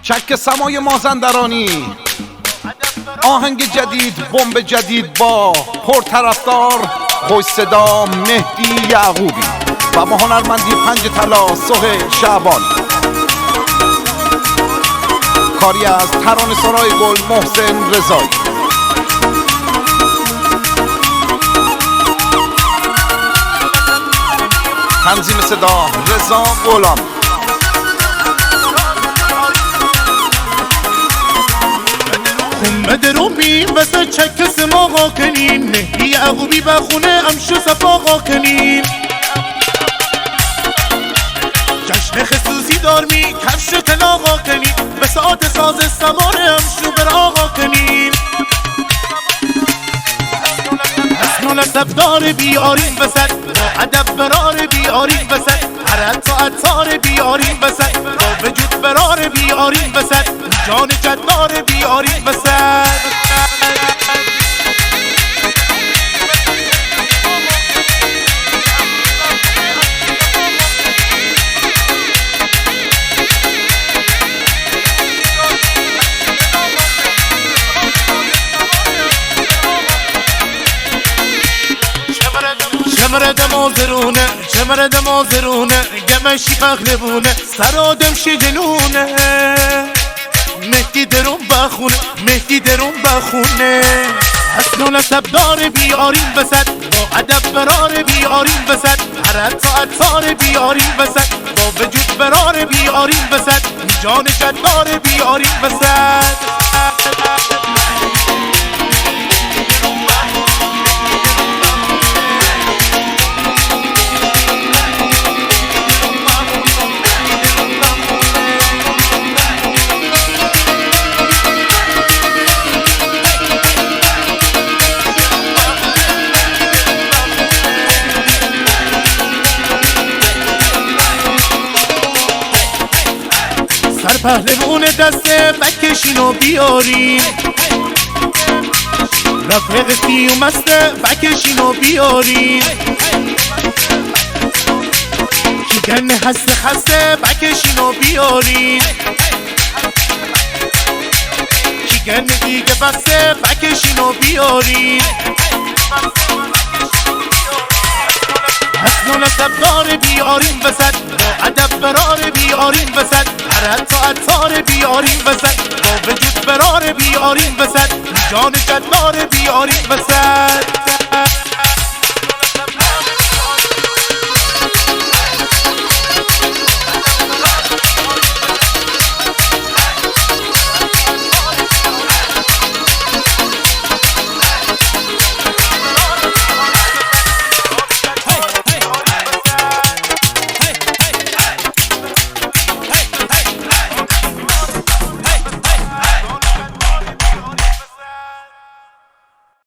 چک سمای مازندرانی، آهنگ جدید، بمب جدید با پرطرفدار، خوش صدا مهدی یعقوبی و با هنرمندی پنج طلا سهیل شعبانی. کاری از ترانه سرای گل محسن رضایی. تنظیم صدا رضا غلامی. مدرومی مثل چک سماغا کنین، مهدی یعقوبی بخونه امشو صفاقا کنین. جشن خصوصی دارمی کفش تلاقا کنین، به ساعت ساز سوار امشو بر آقا کنین. حسن و نسب دار بیارین وسط، با ادب برار بیارین وسط، هر عطار بیارین وسط، با وجود برار بیارین وسط، جان جدار بیارین وسط. شمرد مازرونه گمشی پخلبونه سر آدمشی جنونه. مهدی درون بخونه حسن و نسب دار بیارین وسط، با ادب برار بیارین وسط، هر عطار بیارین وسط، با وجود برار بیارین وسط، جان جدار بیارین وسط. پهلوون دسته بکشین و بیارین، رفیقی و مسته بکشین و بیارین. شکن خسته بکشین و بیارین، شکن دیگه بسته بکشین و بیارین. حسن و نسب دار بیارین وسط، با ادب برار بیارین وسط، هر عطار بیارین وسط، با وجود برار بیارین وسط، جان جدار بیارین وسط.